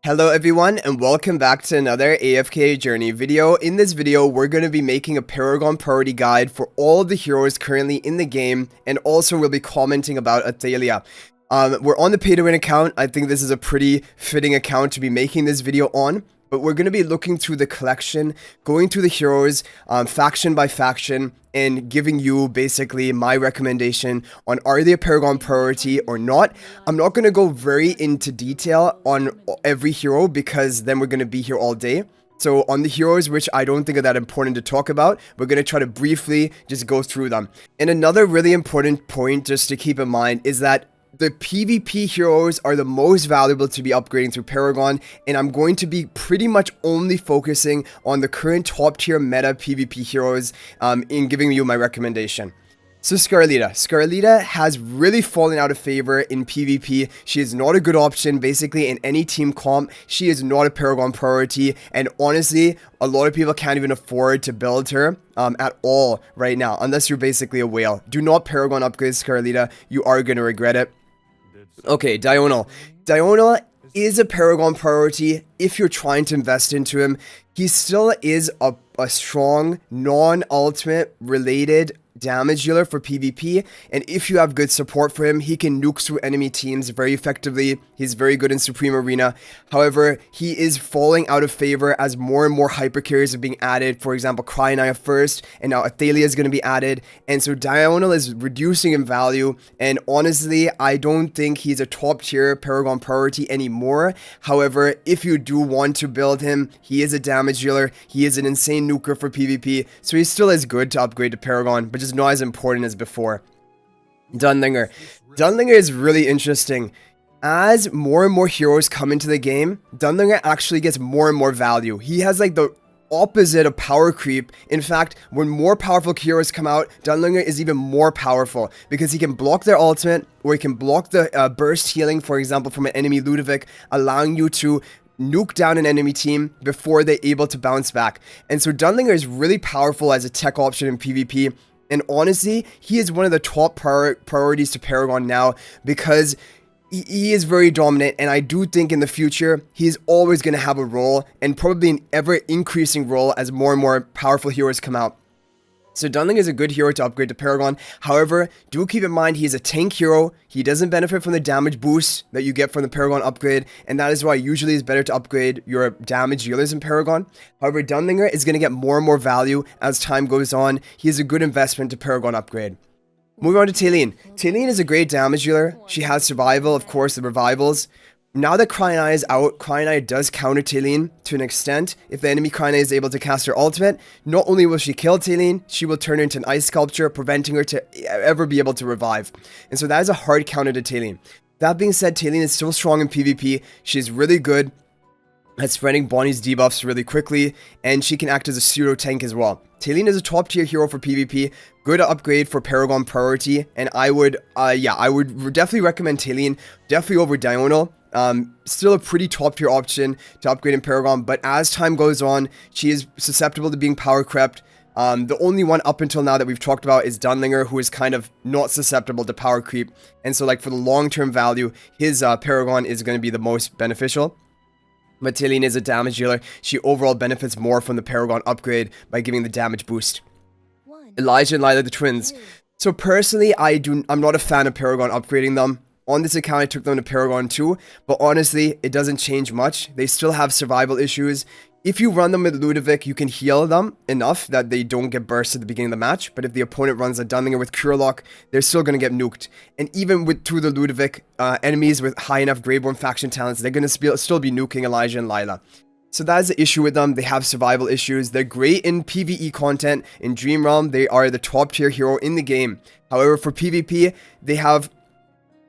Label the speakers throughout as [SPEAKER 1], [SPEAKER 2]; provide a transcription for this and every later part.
[SPEAKER 1] Hello everyone and welcome back to another AFK Journey video. In this video, we're going to be making a Paragon priority guide for all of the heroes currently in the game, and also we'll be commenting about Athalia. We're on the pay to win account. I think this is a pretty fitting account to be making this video on. But we're going to be looking through the collection, going through the heroes, faction by faction, and giving you basically my recommendation on are they a Paragon priority or not. I'm not going to go very into detail on every hero because then we're going to be here all day. So on the heroes, which I don't think are that important to talk about, we're going to try to briefly just go through them. And another really important point just to keep in mind is that the PvP heroes are the most valuable to be upgrading through Paragon, and I'm going to be pretty much only focusing on the current top tier meta PvP heroes in giving you my recommendation. So Scarlita has really fallen out of favor in PvP. She is not a good option basically in any team comp. She is not a Paragon priority, and honestly, a lot of people can't even afford to build her at all right now, unless you're basically a whale. Do not Paragon upgrade Scarlita. You are going to regret it. Okay, Diurnal. Diurnal is a Paragon priority if you're trying to invest into him. He still is a strong, non-ultimate related damage dealer for PvP, and if you have good support for him, he can nuke through enemy teams very effectively. He's very good in Supreme Arena. However, he is falling out of favor as more and more hyper carriers are being added. For example, Cryonaya first, and now Athalia is going to be added, and so Diurnal is reducing in value, and honestly, I don't think he's a top tier Paragon priority anymore. However, if you do want to build him, he is a damage dealer, he is an insane nuker for PvP, so he still is good to upgrade to Paragon, but just not as important as before. Dunlinger. Dunlinger is really interesting. As more and more heroes come into the game, Dunlinger actually gets more and more value. He has like the opposite of power creep. In fact, when more powerful heroes come out, Dunlinger is even more powerful because he can block their ultimate, or he can block the burst healing, for example, from an enemy Ludovic, allowing you to nuke down an enemy team before they're able to bounce back. And so Dunlinger is really powerful as a tech option in PvP. And honestly, he is one of the top priorities to Paragon now because he is very dominant, and I do think in the future, he's always going to have a role, and probably an ever-increasing role as more and more powerful heroes come out. So Dunlinger is a good hero to upgrade to Paragon. However, do keep in mind he is a tank hero. He doesn't benefit from the damage boost that you get from the Paragon upgrade, and that is why usually it's better to upgrade your damage dealers in Paragon. However, Dunlinger is going to get more and more value as time goes on. He is a good investment to Paragon upgrade. Moving on to Talene. Talene is a great damage dealer. She has survival, of course, the revivals. Now that Cryonaya is out, Cryonaya does counter Talene to an extent. If the enemy Cryonaya is able to cast her ultimate, not only will she kill Talene, she will turn her into an ice sculpture, preventing her to ever be able to revive. And so that is a hard counter to Talene. That being said, Talene is still strong in PvP. She's really good at spreading Bonnie's debuffs really quickly, and she can act as a pseudo tank as well. Talene is a top tier hero for PvP, good upgrade for Paragon priority, and I would definitely recommend Talene, definitely over Diurnal. Still a pretty top tier option to upgrade in Paragon, but as time goes on, she is susceptible to being power crept. The only one up until now that we've talked about is Dunlinger, who is kind of not susceptible to power creep, and so like for the long-term value, his Paragon is going to be the most beneficial. But Talene is a damage dealer. She overall benefits more from the Paragon upgrade by giving the damage boost. Elijah and Lila, the twins. So personally, I'm not a fan of Paragon upgrading them. On this account, I took them to Paragon 2, but honestly, it doesn't change much. They still have survival issues. If you run them with Ludovic, you can heal them enough that they don't get burst at the beginning of the match, but if the opponent runs a Dunlinger with Cure Lock, they're still going to get nuked. And even through the Ludovic, enemies with high enough Greyborn faction talents, they're going to still be nuking Elijah and Lila. So that is the issue with them. They have survival issues. They're great in PvE content. In Dream Realm, they are the top tier hero in the game. However, for PvP, they have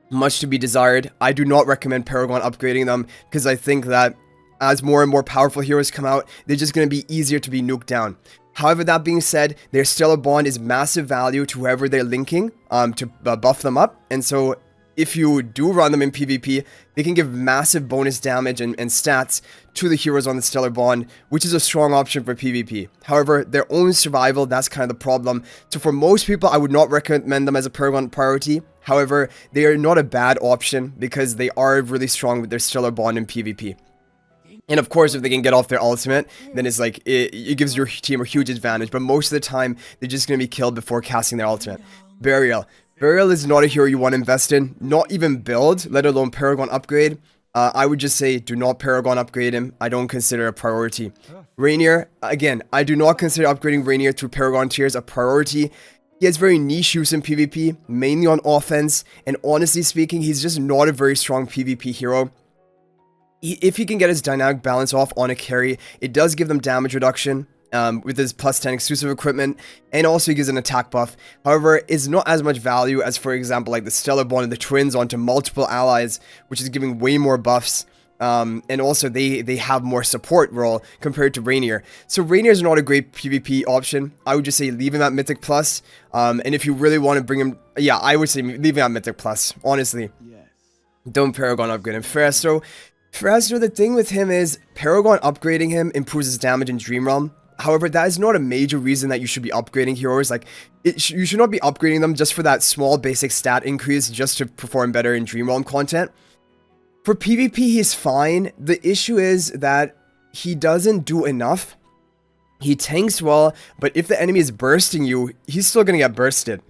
[SPEAKER 1] much to be desired. I do not recommend Paragon upgrading them because I think that as more and more powerful heroes come out, they're just going to be easier to be nuked down. However, that being said, their Stellar Bond is massive value to whoever they're linking to buff them up. And so if you do run them in PvP, they can give massive bonus damage and stats to the heroes on the Stellar Bond, which is a strong option for PvP. However, their own survival, that's kind of the problem. So for most people, I would not recommend them as a Paragon priority. However, they are not a bad option because they are really strong with their Stellar Bond in PvP. And of course, if they can get off their ultimate, then it's like, it gives your team a huge advantage. But most of the time, they're just going to be killed before casting their ultimate. Burial. Burial is not a hero you want to invest in. Not even build, let alone Paragon upgrade. I would just say, do not Paragon upgrade him. I don't consider it a priority. Rainier, again, I do not consider upgrading Rainier through Paragon tiers a priority. He has very niche use in PvP, mainly on offense. And honestly speaking, he's just not a very strong PvP hero. If he can get his dynamic balance off on a carry, it does give them damage reduction with his plus 10 exclusive equipment, and also he gives an attack buff. However, it's not as much value as, for example, like the Stellar Bond and the Twins onto multiple allies, which is giving way more buffs. And also they have more support role compared to Rainier. So Rainier is not a great PvP option. I would just say leave him at Mythic Plus. And if you really want to bring him, yeah, I would say leave him at Mythic Plus, honestly. Don't Paragon upgrade him. Feresto, the thing with him is, Paragon upgrading him improves his damage in Dream Realm. However, that is not a major reason that you should be upgrading heroes. Like, you should not be upgrading them just for that small basic stat increase just to perform better in Dream Realm content. For PvP, he's fine. The issue is that he doesn't do enough. He tanks well, but if the enemy is bursting you, he's still going to get bursted.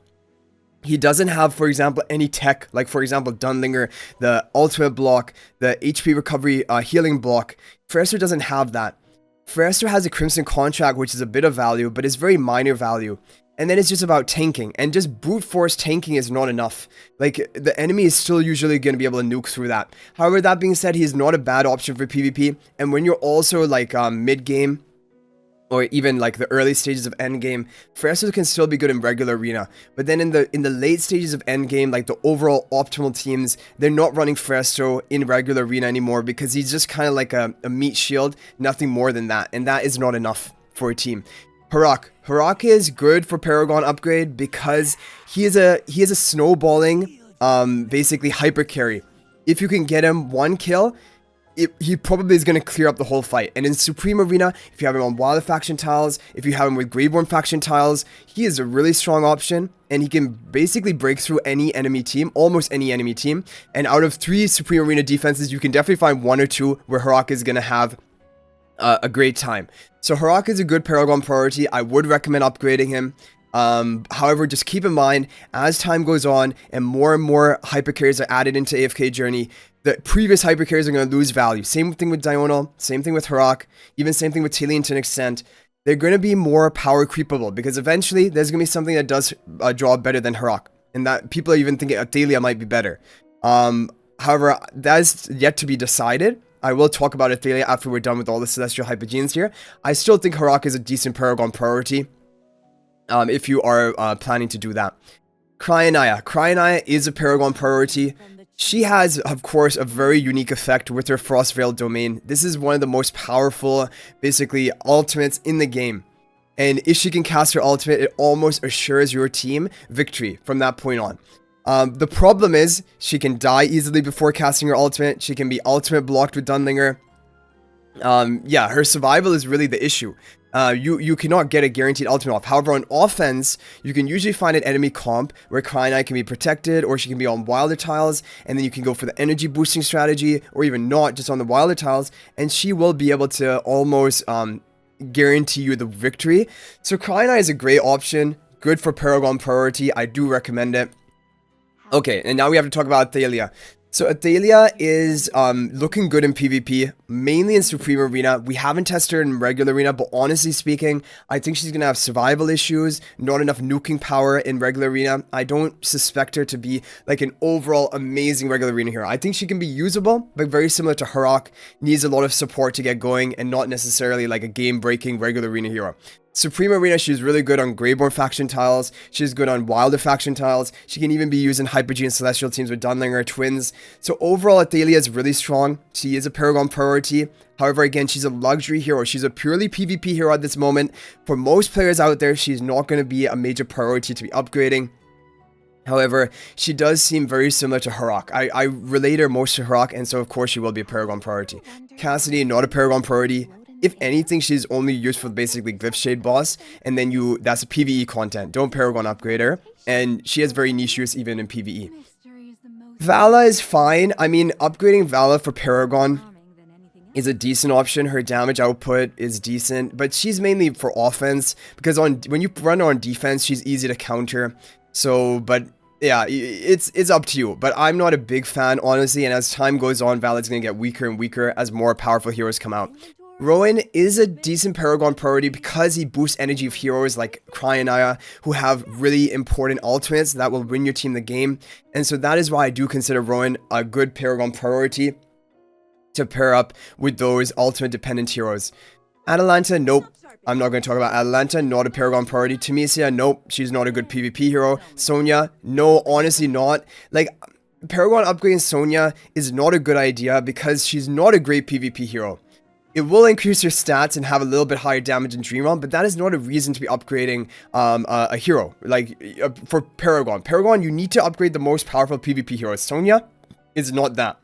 [SPEAKER 1] He doesn't have, for example, any tech, like, for example, Dunlinger, the ultimate block, the HP recovery healing block. Feresto doesn't have that. Feresto has a Crimson Contract, which is a bit of value, but it's very minor value. And then it's just about tanking, and just brute force tanking is not enough. Like, the enemy is still usually going to be able to nuke through that. However, that being said, he's not a bad option for PvP, and when you're also, like, mid-game, or even like the early stages of endgame, Feresto can still be good in regular arena. But then in the late stages of endgame, like the overall optimal teams, they're not running Feresto in regular arena anymore because he's just kind of like a meat shield, nothing more than that. And that is not enough for a team. Harak is good for Paragon upgrade because he is a snowballing, basically hyper carry. If you can get him one kill, he probably is going to clear up the whole fight. And in Supreme Arena, if you have him on Wilder faction tiles, if you have him with Graveborn faction tiles, he is a really strong option. And he can basically break through any enemy team, almost any enemy team. And out of 3 Supreme Arena defenses, you can definitely find 1 or 2 where Harak is going to have a great time. So Harak is a good Paragon priority. I would recommend upgrading him. However, just keep in mind, as time goes on and more hyper carries are added into AFK Journey, the previous hyper carries are going to lose value. Same thing with Diurnal, same thing with Harak, even same thing with Talion to an extent. They're going to be more power creepable because eventually there's going to be something that does draw better than Harak, and that people are even thinking Athalia might be better. However, that is yet to be decided. I will talk about Athalia after we're done with all the Celestial Hypogeans here. I still think Harak is a decent Paragon priority. If you are planning to do that. Cryonaya is a Paragon priority. She has, of course, a very unique effect with her Frost Veil domain. This is one of the most powerful, basically, ultimates in the game. And if she can cast her ultimate, it almost assures your team victory from that point on. The problem is, she can die easily before casting her ultimate. She can be ultimate blocked with Dunlinger. Yeah, her survival is really the issue. You cannot get a guaranteed ultimate off. However, on offense, you can usually find an enemy comp where Cryonaya can be protected, or she can be on Wilder tiles, and then you can go for the energy boosting strategy, or even not, just on the Wilder tiles, and she will be able to almost guarantee you the victory. So Cryonaya is a great option, good for Paragon priority. I do recommend it. Okay, and now we have to talk about Athalia. So Athalia is looking good in PvP, mainly in Supreme Arena. We haven't tested her in regular arena, but honestly speaking, I think she's going to have survival issues, not enough nuking power in regular arena. I don't suspect her to be like an overall amazing regular arena hero. I think she can be usable, but very similar to Harak, needs a lot of support to get going and not necessarily like a game-breaking regular arena hero. Supreme Arena, she's really good on Graveborn faction tiles. She's good on Wilder faction tiles. She can even be used in Hypogeans Celestial teams with Dunlinger Twins. So overall, Athalia is really strong. She is a Paragon priority. However, again, she's a luxury hero. She's a purely PvP hero at this moment. For most players out there, she's not going to be a major priority to be upgrading. However, she does seem very similar to Harak. I relate her most to Harak, and so of course she will be a Paragon priority. Cassidy, not a Paragon priority. If anything, she's only used for basically Glyph Shade boss, and then that's a PvE content. Don't Paragon upgrade her, and she has very niche use even in PvE. Vala is fine. I mean, upgrading Vala for Paragon is a decent option. Her damage output is decent, but she's mainly for offense because when you run on defense, she's easy to counter. So, but yeah, it's up to you. But I'm not a big fan, honestly, and as time goes on, Valid's going to get weaker and weaker as more powerful heroes come out. Rowan is a decent Paragon priority because he boosts energy of heroes like Cryonaya, who have really important ultimates that will win your team the game. And so that is why I do consider Rowan a good Paragon priority to pair up with those ultimate dependent heroes. Atalanta, nope. I'm not going to talk about Atalanta, not a Paragon priority. Temesia, nope. She's not a good PvP hero. Sonya, no, honestly not. Like, Paragon upgrading Sonya is not a good idea because she's not a great PvP hero. It will increase your stats and have a little bit higher damage in Dream Realm, but that is not a reason to be upgrading a hero. Like, for Paragon. Paragon, you need to upgrade the most powerful PvP hero. Sonya is not that.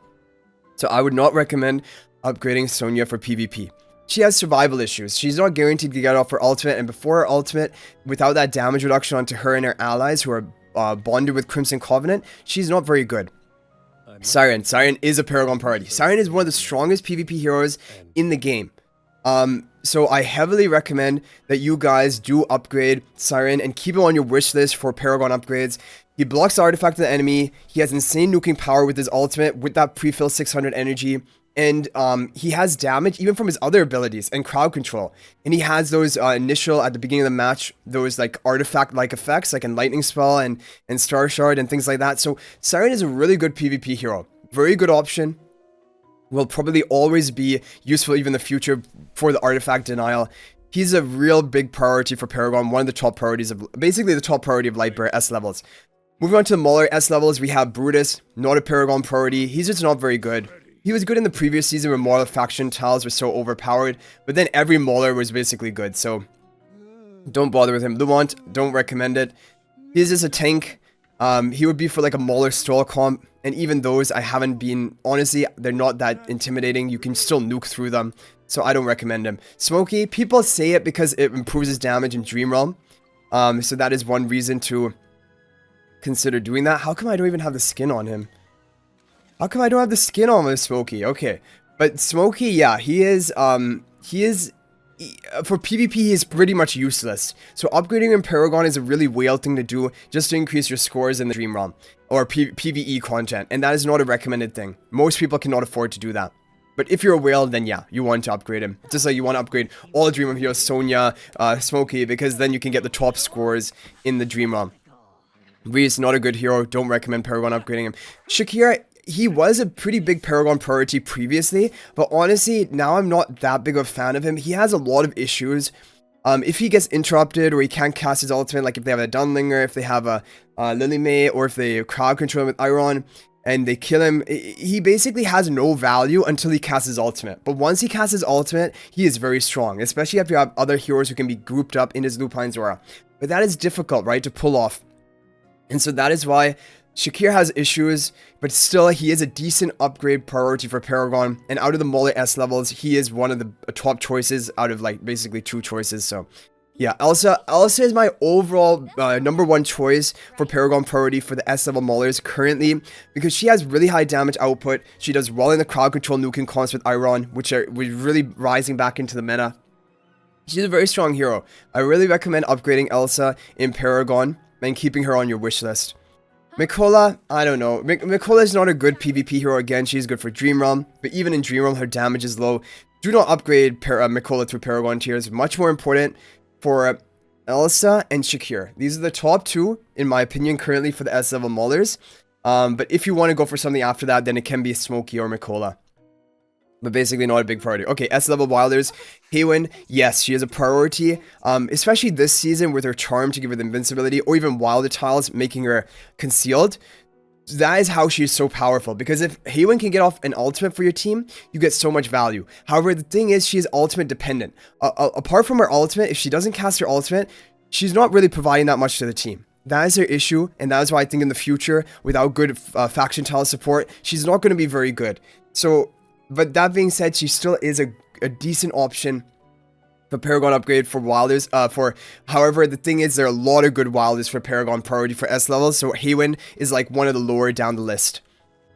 [SPEAKER 1] So I would not recommend upgrading Sonya for PvP. She has survival issues. She's not guaranteed to get off her ultimate, and before her ultimate, without that damage reduction onto her and her allies who are bonded with Crimson Covenant, she's not very good. Siren. Siren is a Paragon priority. Siren is one of the strongest PvP heroes in the game. So I heavily recommend that you guys do upgrade Siren and keep him on your wish list for Paragon upgrades. He blocks the artifact of the enemy. He has insane nuking power with his ultimate, with that pre-fill 600 energy. And he has damage even from his other abilities and crowd control. And he has those initial, at the beginning of the match, those like artifact-like effects, like in Lightning Spell and Star Shard and things like that. So Siren is a really good PvP hero. Very good option. Will probably always be useful even in the future for the artifact denial. He's a real big priority for Paragon. One of the top priorities of, basically the top priority of Lightbearer S levels. Moving on to the Mauler S levels, we have Brutus, not a Paragon priority. He's just not very good. He was good in the previous season where Mauler faction tiles were so overpowered, but then every Mauler was basically good, so don't bother with him. Lumont, don't recommend it. He's just a tank. He would be for like a Mauler stall comp, and even those I haven't been, honestly, they're not that intimidating. You can still nuke through them, so I don't recommend him. Smokey, people say it because it improves his damage in Dream Realm, so that is one reason to consider doing that. How come I don't even have the skin on him? How come I don't have the skin on with Smokey? Okay, but Smokey, yeah, he is for PvP, he is pretty much useless. So upgrading in Paragon is a really whale thing to do just to increase your scores in the Dream Realm or PvE content, and that is not a recommended thing. Most people cannot afford to do that. But if you're a whale, then yeah, you want to upgrade him. Just like you want to upgrade all the Dream Realm heroes, Sonya, Smokey, because then you can get the top scores in the Dream Realm. Reese, not a good hero. Don't recommend Paragon upgrading him. Shakira, he was a pretty big Paragon priority previously, but honestly, now I'm not that big of a fan of him. He has a lot of issues. If he gets interrupted or he can't cast his ultimate, like if they have a Dunlinger, if they have a Lily May, or if they crowd control him with Iron and they kill him, he basically has no value until he casts his ultimate. But once he casts his ultimate, he is very strong, especially if you have other heroes who can be grouped up in his Lupine's aura. But that is difficult, right, to pull off. And so that is why Shakir has issues, but still he is a decent upgrade priority for Paragon, and out of the Mauler S levels, he is one of the top choices out of like basically 2 choices. So yeah, Elsa is my overall number 1 choice for Paragon priority for the S level Maulers currently, because she has really high damage output. She does well in the crowd control nuking comps with Iron, which are really rising back into the meta. She's a very strong hero. I really recommend upgrading Elsa in Paragon and keeping her on your wish list. Mikola, I don't know. Mikola is not a good PvP hero. Again, she's good for Dream Realm, but even in Dream Realm, her damage is low. Do not upgrade Mikola to Paragon tiers. Much more important for Elsa and Shakir. These are the top 2, in my opinion, currently for the S level Maulers. But if you want to go for something after that, then it can be Smokey or Mikola. But basically not a big priority. Okay, S-level Wilders. Haywin, yes, she is a priority. Especially this season with her charm to give her the invincibility, or even Wilder tiles making her concealed. That is how she is so powerful. Because if Haywin can get off an ultimate for your team, you get so much value. However, the thing is, she is ultimate dependent. Apart from her ultimate, if she doesn't cast her ultimate, she's not really providing that much to the team. That is her issue, and that is why I think in the future, without good faction tile support, she's not going to be very good. So, but that being said, she still is a decent option for Paragon upgrade for Wilders. However, the thing is, there are a lot of good Wilders for Paragon priority for S levels, so Haywin is like one of the lower down the list.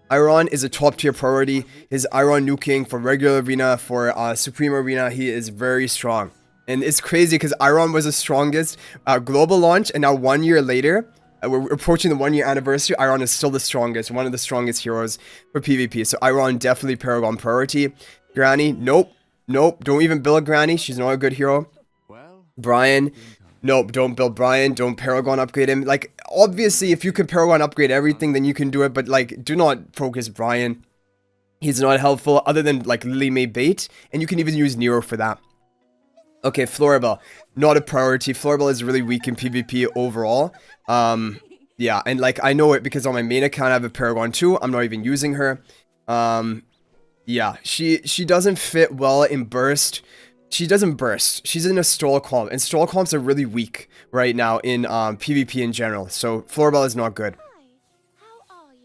[SPEAKER 1] Iron is a top tier priority. His Iron nuking for regular arena, for Supreme Arena, he is very strong. And it's crazy because Iron was the strongest global launch, and now 1 year later, we're approaching the 1 year anniversary, Iron is still the strongest, one of the strongest heroes for PvP. So Iron definitely Paragon priority. Granny, nope, nope, don't even build Granny, she's not a good hero. Brian, nope, don't build Brian, don't Paragon upgrade him. Like, obviously, if you can Paragon upgrade everything, then you can do it, but like, do not focus Brian. He's not helpful, other than like Lily May bait, and you can even use Nero for that. Okay, Floribel, not a priority. Floribel is really weak in PvP overall. Yeah, and like, I know it because on my main account I have a Paragon 2, I'm not even using her. Yeah, she doesn't fit well in burst. She doesn't burst. She's in a stall comp, and stall comps are really weak right now in PvP in general. So Floribel is not good.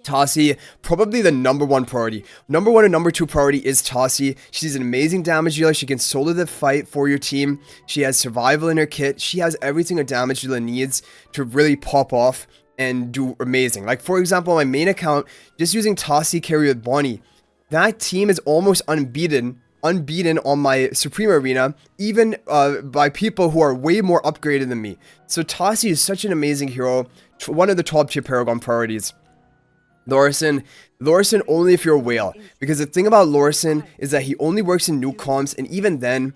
[SPEAKER 1] Tassi, probably the #1 priority. #1 and #2 priority is Tassi. She's an amazing damage dealer. She can solo the fight for your team. She has survival in her kit. She has everything a damage dealer needs to really pop off and do amazing. Like, for example, on my main account, just using Tassi carry with Bonnie, that team is almost unbeaten on my Supreme Arena, even by people who are way more upgraded than me. So Tassi is such an amazing hero, one of the top tier Paragon priorities. Lorison only if you're a whale, because the thing about Lorison is that he only works in nuke comps, and even then,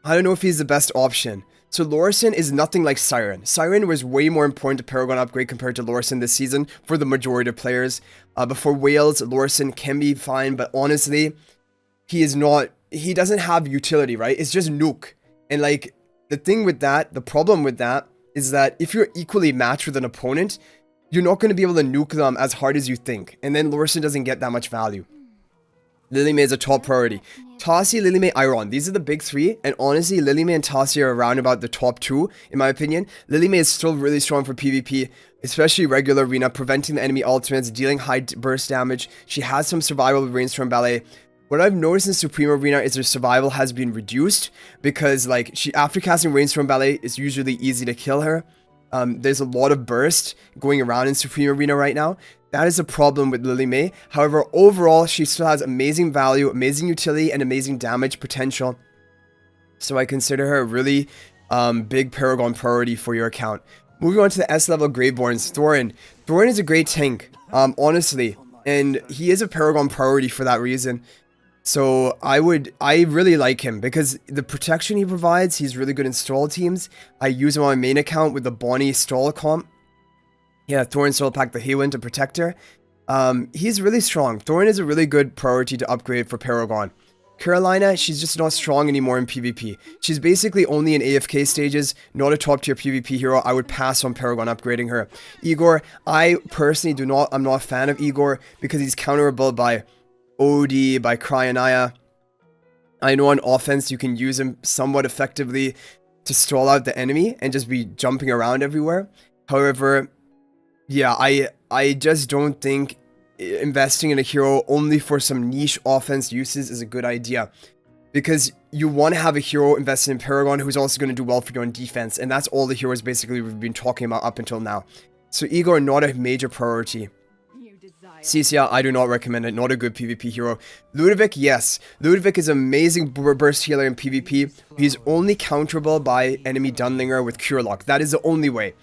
[SPEAKER 1] I don't know if he's the best option. So Lorison is nothing like Siren. Siren was way more important to Paragon upgrade compared to Lorison this season for the majority of players. But for whales, Lorison can be fine, but honestly, he doesn't have utility, right? It's just nuke. And like, the problem with that is that if you're equally matched with an opponent, you're not going to be able to nuke them as hard as you think. And then Lorison doesn't get that much value. Lily May is a top priority. Tassi, Lily May, Iron. These are the big three. And honestly, Lily May and Tassi are around about the top 2, in my opinion. Lily May is still really strong for PvP, especially regular arena, preventing the enemy ultimates, dealing high burst damage. She has some survival with Rainstorm Ballet. What I've noticed in Supreme Arena is her survival has been reduced because, like, after casting Rainstorm Ballet, it's usually easy to kill her. There's a lot of burst going around in Supreme Arena right now. That is a problem with Lily May. However, overall, she still has amazing value, amazing utility, and amazing damage potential. So I consider her a really big Paragon priority for your account. Moving on to the S-level Graveborns, Thorin. Thorin is a great tank, honestly. And he is a Paragon priority for that reason. So I really like him because the protection he provides, he's really good in stall teams. I use him on my main account with the Bonnie stall comp. Yeah, Thorin stall pack the Haywin to protect her. He's really strong. Thorin is a really good priority to upgrade for Paragon. Carolina, she's just not strong anymore in PvP. She's basically only in AFK stages, not a top tier PvP hero. I would pass on Paragon upgrading her. Igor, I personally I'm not a fan of Igor because he's counterable by OD, by Cryonaya. I know on offense you can use him somewhat effectively to stall out the enemy and just be jumping around everywhere. However, yeah, I just don't think investing in a hero only for some niche offense uses is a good idea. Because you want to have a hero invested in Paragon who's also going to do well for you on defense. And that's all the heroes basically we've been talking about up until now. So Igor, not a major priority. Cecilia, I do not recommend it. Not a good PvP hero. Ludovic, yes. Ludovic is an amazing burst healer in PvP. He's only counterable by enemy Dunlinger with Cure Lock. That is the only way.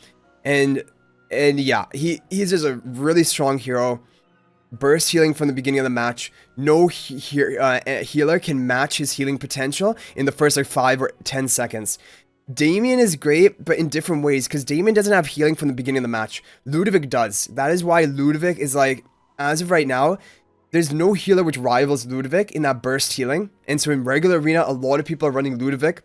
[SPEAKER 1] And yeah, he's just a really strong hero. Burst healing from the beginning of the match. No healer can match his healing potential in the first like 5 or 10 seconds. Damien is great, but in different ways, because Damien doesn't have healing from the beginning of the match. Ludovic does. That is why Ludovic is like, as of right now, there's no healer which rivals Ludovic in that burst healing. And so in regular arena, a lot of people are running Ludovic,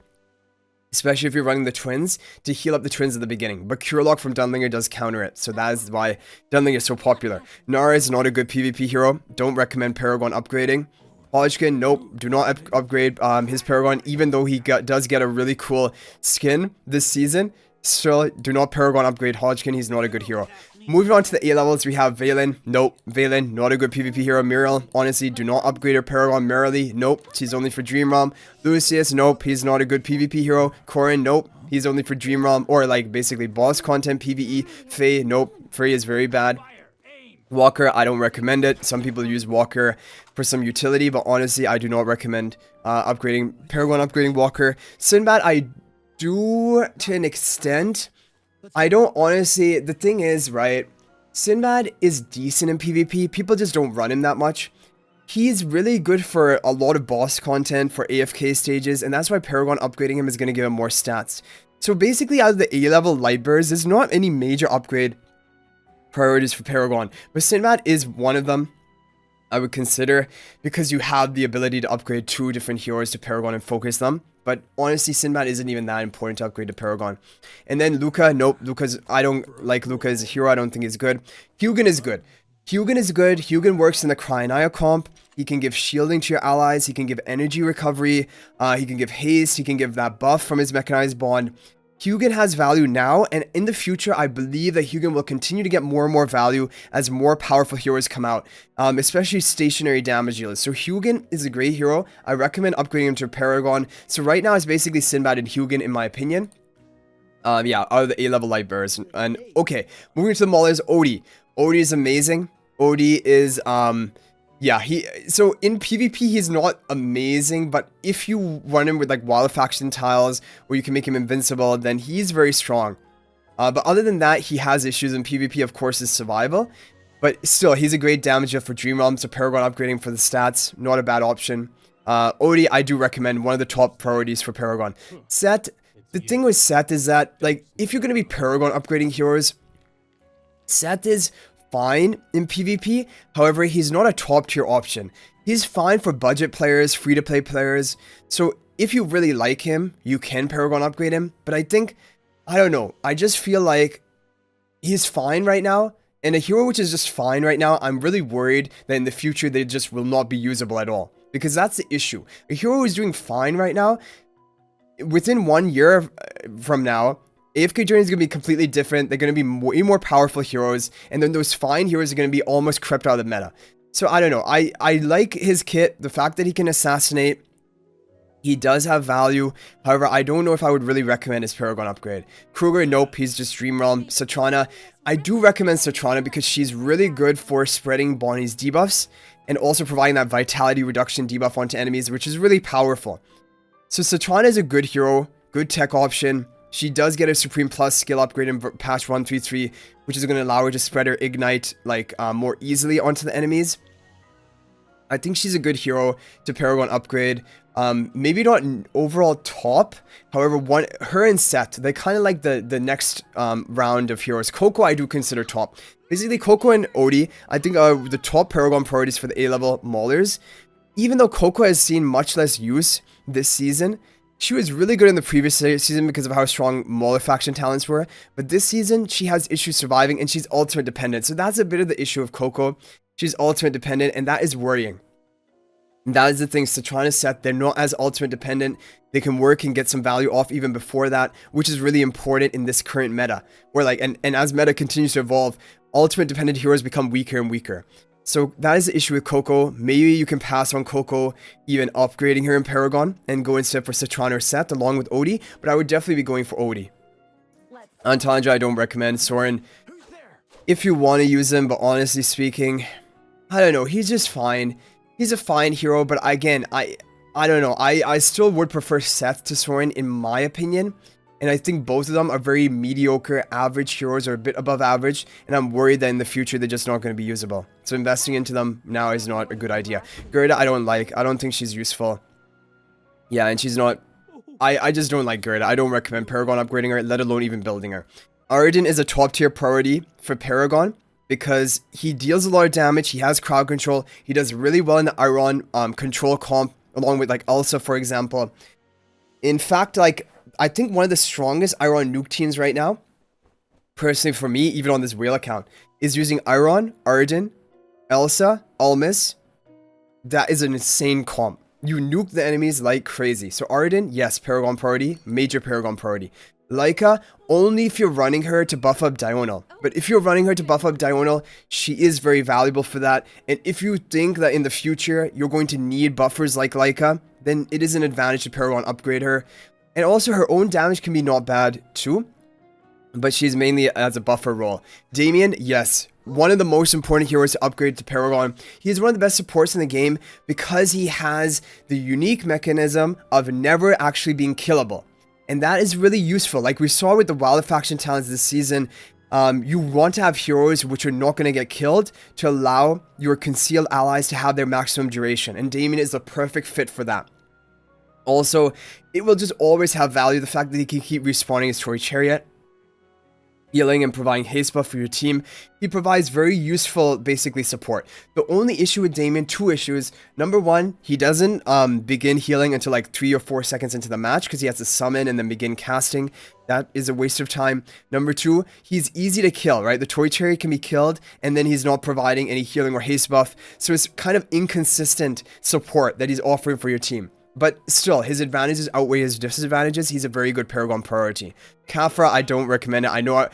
[SPEAKER 1] especially if you're running the twins, to heal up the twins at the beginning. But Cure Lock from Dunlinger does counter it, so that is why Dunlinger is so popular. Nara is not a good PvP hero. Don't recommend Paragon upgrading. Hodgkin, nope, do not upgrade his Paragon, even though he does get a really cool skin this season. Still, do not Paragon upgrade Hodgkin, he's not a good hero. Moving on to the A levels, we have Valen. Nope, Valen, not a good PvP hero. Muriel, honestly, do not upgrade her Paragon. Merrily, nope, she's only for Dream Realm. Lucius, nope, he's not a good PvP hero. Corin, nope, he's only for Dream Realm, or like basically boss content PvE. Faye, nope, Faye is very bad. Walker, I don't recommend it. Some people use Walker for some utility, but honestly, I do not recommend upgrading Walker. Sinbad, I do to an extent. I don't honestly, the thing is, right, Sinbad is decent in PvP. People just don't run him that much. He's really good for a lot of boss content, for AFK stages, and that's why Paragon upgrading him is going to give him more stats. So basically, out of the A-level light bearers, there's not any major upgrade priorities for Paragon, but Sinbad is one of them I would consider, because you have the ability to upgrade 2 different heroes to Paragon and focus them. But honestly, Sinbad isn't even that important to upgrade to Paragon. And then Luca, nope, I don't like Luca as a hero. I don't think he's good. Hypogeans is good. Hypogeans is good. Hypogeans works in the Cryonaya comp. He can give shielding to your allies. He can give energy recovery. He can give haste. He can give that buff from his mechanized bond. Hypogeans has value now, and in the future, I believe that Hypogeans will continue to get more and more value as more powerful heroes come out, especially stationary damage dealers. So Hypogeans is a great hero. I recommend upgrading him to Paragon. So right now, it's basically Sinbad and Hypogeans, in my opinion. Yeah, out of the A-level light bearers. And okay, moving to the Maulers, Odie. Odie is amazing. Odie is, yeah, so in PvP, he's not amazing, but if you run him with like wild faction tiles, where you can make him invincible, then he's very strong. But other than that, he has issues in PvP, of course, his survival. But still, he's a great damager for Dream Realm, so Paragon upgrading for the stats, not a bad option. Odie, I do recommend, one of the top priorities for Paragon. Set, the thing with Set is that, like, if you're going to be Paragon upgrading heroes, Set is fine in PvP, however, he's not a top tier option. He's fine for budget players, free-to-play players, so if you really like him, you can Paragon upgrade him, but I think, I don't know, I just feel like he's fine right now, and a hero which is just fine right now, I'm really worried that in the future they just will not be usable at all, because that's the issue. A hero who's doing fine right now, within 1 year from now, AFK Journey is going to be completely different. They're going to be way more powerful heroes. And then those fine heroes are going to be almost crept out of the meta. So I don't know. I like his kit. The fact that he can assassinate. He does have value. However, I don't know if I would really recommend his Paragon upgrade. Kruger, nope. He's just Dream Realm. Satrana. I do recommend Satrana because she's really good for spreading Bonnie's debuffs. And also providing that vitality reduction debuff onto enemies, which is really powerful. So Satrana is a good hero. Good tech option. She does get a Supreme Plus skill upgrade in patch 133, which is going to allow her to spread her Ignite like more easily onto the enemies. I think she's a good hero to Paragon upgrade. Maybe not overall top. However, her and Set, they kind of like the next round of heroes. Coco, I do consider top. Basically, Coco and Odie, I think are the top Paragon priorities for the A-level Maulers. Even though Coco has seen much less use this season, she was really good in the previous season because of how strong Mauler faction talents were, but this season, she has issues surviving, and she's ultimate dependent, so that's a bit of the issue of Coco. She's ultimate dependent, and that is worrying. And that is the thing, Satrana Set, they're not as ultimate dependent. They can work and get some value off even before that, which is really important in this current meta, where like, and as meta continues to evolve, ultimate dependent heroes become weaker and weaker. So that is the issue with Coco. Maybe you can pass on Coco, even upgrading her in Paragon, and go instead for Satrana or Set along with Odie, but I would definitely be going for Odie. Antandra, I don't recommend. Soren, if you want to use him, but honestly speaking, I don't know, he's just fine. He's a fine hero, but again, I don't know, I still would prefer Seth to Soren in my opinion. And I think both of them are very mediocre, average heroes, or a bit above average. And I'm worried that in the future, they're just not going to be usable. So investing into them now is not a good idea. Gerda, I don't like. I don't think she's useful. Yeah, and she's not... I just don't like Gerda. I don't recommend Paragon upgrading her, let alone even building her. Arden is a top tier priority for Paragon because he deals a lot of damage. He has crowd control. He does really well in the Iron control comp, along with like Elsa, for example. In fact, like... I think one of the strongest Iron nuke teams right now, personally for me, even on this whale account, is using Iron, Arden, Elsa, Almis. That is an insane comp. You nuke the enemies like crazy. So Arden, yes, Paragon priority, major Paragon priority. Leica, only if you're running her to buff up Diurnal. But if you're running her to buff up Diurnal, she is very valuable for that. And if you think that in the future, you're going to need buffers like Leica, then it is an advantage to Paragon upgrade her. And also, her own damage can be not bad, too. but she's mainly as a buffer role. Damien, yes, one of the most important heroes to upgrade to Paragon. He's one of the best supports in the game because he has the unique mechanism of never actually being killable. And that is really useful. Like we saw with the Wild Faction talents this season, you want to have heroes which are not going to get killed to allow your concealed allies to have their maximum duration. And Damien is the perfect fit for that. Also, it will just always have value, the fact that he can keep respawning his Toy Chariot, healing and providing haste buff for your team. He provides very useful, basically, support. The only issue with Damien, two issues. Number one, he doesn't begin healing until like 3 or 4 seconds into the match because he has to summon and then begin casting. That is a waste of time. Number two, he's easy to kill, right? The Toy Chariot can be killed and then he's not providing any healing or haste buff. So it's kind of inconsistent support that he's offering for your team. But still, his advantages outweigh his disadvantages. He's a very good Paragon priority. Khafra, I don't recommend it. I know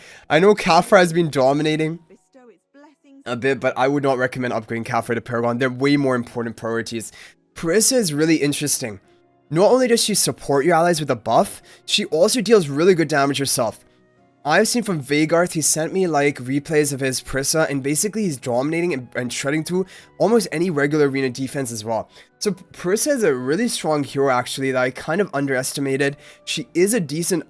[SPEAKER 1] Khafra has been dominating a bit, but I would not recommend upgrading Khafra to Paragon. They're way more important priorities. Parissa is really interesting. Not only does she support your allies with a buff, she also deals really good damage herself. I've seen from Vagarth, he sent me like replays of his Parissa, and basically he's dominating and shredding through almost any regular arena defense as well. So Parissa is a really strong hero actually that I kind of underestimated. She is a decent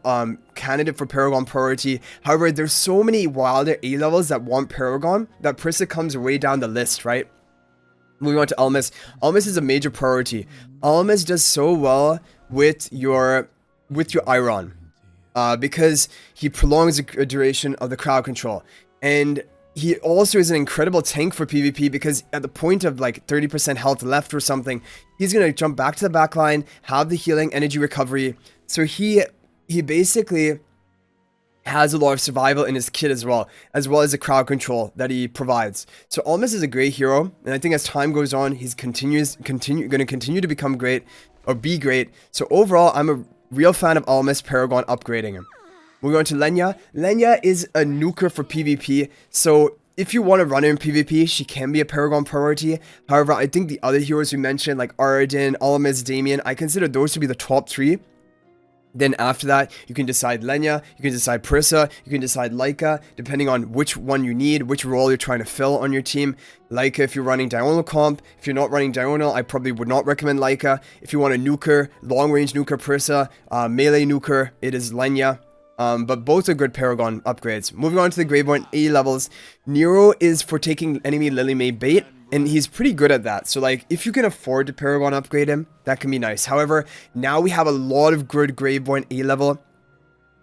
[SPEAKER 1] candidate for Paragon priority. However, there's so many wilder A levels that want Paragon that Parissa comes way down the list, right? Moving on to Almas. Almas is a major priority. Almas does so well with your Iron. Because he prolongs the duration of the crowd control. And he also is an incredible tank for PvP because at the point of like 30% health left or something, he's going to jump back to the backline, have the healing, energy recovery. So he basically has a lot of survival in his kit as well as the crowd control that he provides. So Almas is a great hero, and I think as time goes on, he's going to continue to become great or be great. So overall, I'm a real fan of Almas Paragon upgrading him. We're going to Lenya. Lenya is a nuker for PvP, so if you want to run her in PvP, she can be a Paragon priority. However, I think the other heroes we mentioned, like Aradin, Almas, Damien, I consider those to be the top 3. Then after that, you can decide Lenya, you can decide Parissa, you can decide Laika, depending on which one you need, which role you're trying to fill on your team. Laika if you're running Diagonal comp. If you're not running Diagonal, I probably would not recommend Laika. If you want a nuker, long-range nuker Parissa, melee nuker, it is Lenya. But both are good Paragon upgrades. Moving on to the Graveborn A levels, Nero is for taking enemy Lily May bait. And he's pretty good at that. So, like, if you can afford to Paragon upgrade him, that can be nice. However, now we have a lot of good Graveborn A-level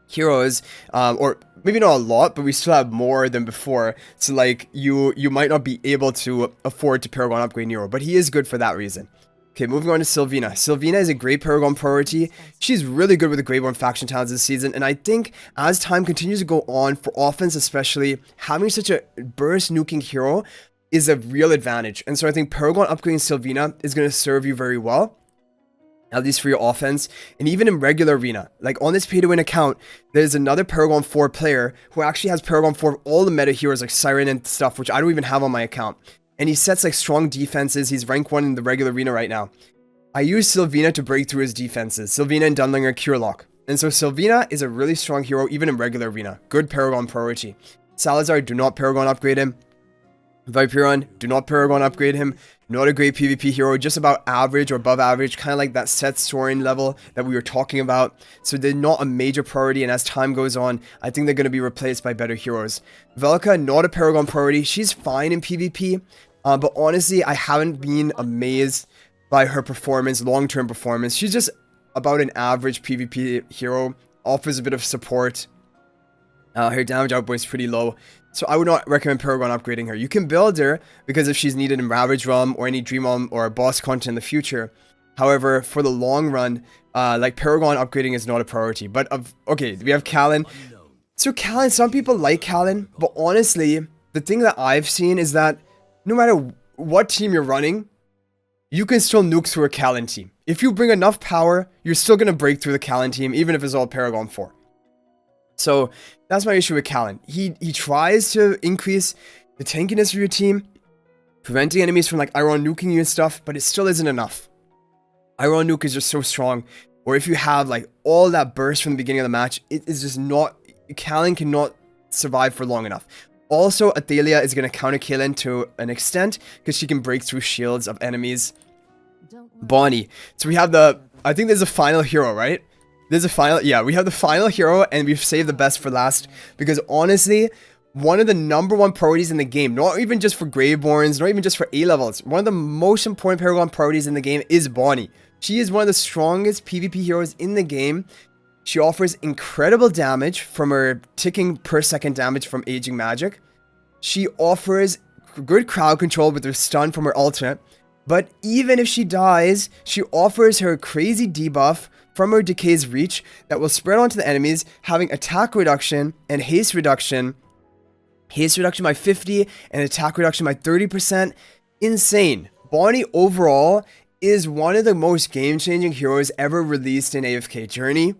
[SPEAKER 1] heroes. Or maybe not a lot, but we still have more than before. So, like, you might not be able to afford to Paragon upgrade Nero. But he is good for that reason. Okay, moving on to Sylvina. Sylvina is a great Paragon priority. She's really good with the Graveborn faction talents this season. And I think as time continues to go on, for offense especially, having such a burst nuking hero is a real advantage. And so I think Paragon upgrading Sylvina is going to serve you very well, at least for your offense. And even in regular arena, like on this pay-to-win account, there's another Paragon 4 player who actually has Paragon 4 of all the meta heroes like Siren and stuff, which I don't even have on my account. And he sets like strong defenses. He's rank 1 in the regular arena right now. I use Sylvina to break through his defenses. Sylvina and Dunlinger Curelock. And so Sylvina is a really strong hero even in regular arena. Good Paragon priority. Salazar, do not Paragon upgrade him. Viperon, do not Paragon upgrade him. Not a great PvP hero, just about average or above average, kind of like that Seth Soren level that we were talking about. So they're not a major priority, and as time goes on, I think they're going to be replaced by better heroes. Velka, not a Paragon priority. She's fine in PvP, but honestly, I haven't been amazed by her performance, long-term performance. She's just about an average PvP hero, offers a bit of support. Her damage output is pretty low. So I would not recommend Paragon upgrading her. You can build her because if she's needed in Ravage Realm or any Dream Realm or boss content in the future. However, for the long run, like Paragon upgrading is not a priority. But okay, we have Kalin. So Kalin, some people like Kalin, but honestly, the thing that I've seen is that no matter what team you're running, you can still nuke through a Kalin team. If you bring enough power, you're still going to break through the Kalin team, even if it's all Paragon 4. So that's my issue with Kalin. He tries to increase the tankiness of your team, preventing enemies from like Iron nuking you and stuff, but it still isn't enough. Iron nuke is just so strong. Or if you have like all that burst from the beginning of the match, it is just not Callan cannot survive for long enough. Also, Athalia is going to counter Callan to an extent because she can break through shields of enemies. Bonnie. So we have the... I think there's a final hero, right? There's a final... Yeah, we have the final hero and we've saved the best for last. Because honestly, one of the #1 priorities in the game, not even just for Graveborns, not even just for A-levels, one of the most important Paragon priorities in the game is Bonnie. She is one of the strongest PvP heroes in the game. She offers incredible damage from her ticking per second damage from aging magic. She offers good crowd control with her stun from her ultimate. But even if she dies, she offers her crazy debuff from her Decay's Reach that will spread onto the enemies, having attack reduction and haste reduction. Haste reduction by 50 and attack reduction by 30%. Insane. Bonnie overall is one of the most game-changing heroes ever released in AFK Journey.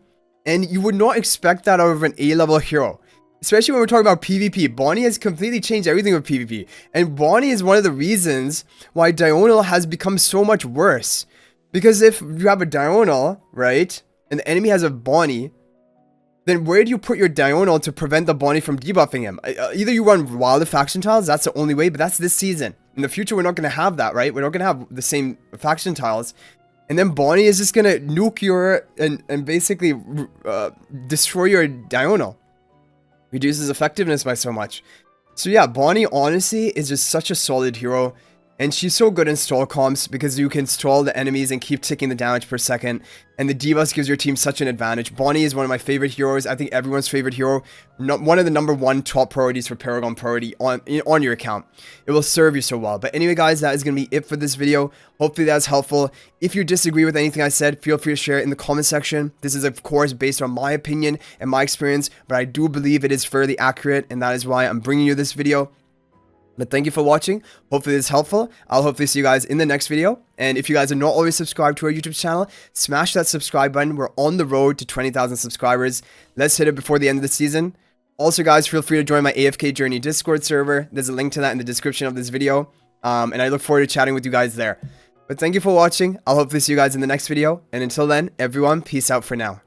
[SPEAKER 1] And you would not expect that out of an A-level hero. Especially when we're talking about PvP. Bonnie has completely changed everything with PvP. And Bonnie is one of the reasons why Diurnal has become so much worse. Because if you have a Diurnal, right, and the enemy has a Bonnie, then where do you put your Diurnal to prevent the Bonnie from debuffing him? Either you run Wild Faction Tiles, that's the only way, but that's this season. In the future, we're not going to have that, right? We're not going to have the same Faction Tiles. And then Bonnie is just going to nuke your, and basically destroy your Diurnal. Reduces effectiveness by so much. So yeah, Bonnie honestly is just such a solid hero. And she's so good in stall comps because you can stall the enemies and keep ticking the damage per second. And the debuffs gives your team such an advantage. Bonnie is one of my favorite heroes. I think everyone's favorite hero. One of the #1 top priorities for Paragon priority on your account. It will serve you so well. But anyway, guys, that is going to be it for this video. Hopefully that's helpful. If you disagree with anything I said, feel free to share it in the comment section. This is, of course, based on my opinion and my experience. But I do believe it is fairly accurate. And that is why I'm bringing you this video. But thank you for watching. Hopefully this is helpful. I'll hopefully see you guys in the next video. And if you guys are not already subscribed to our YouTube channel, smash that subscribe button. We're on the road to 20,000 subscribers. Let's hit it before the end of the season. Also, guys, feel free to join my AFK Journey Discord server. There's a link to that in the description of this video. And I look forward to chatting with you guys there. But thank you for watching. I'll hopefully see you guys in the next video. And until then, everyone, peace out for now.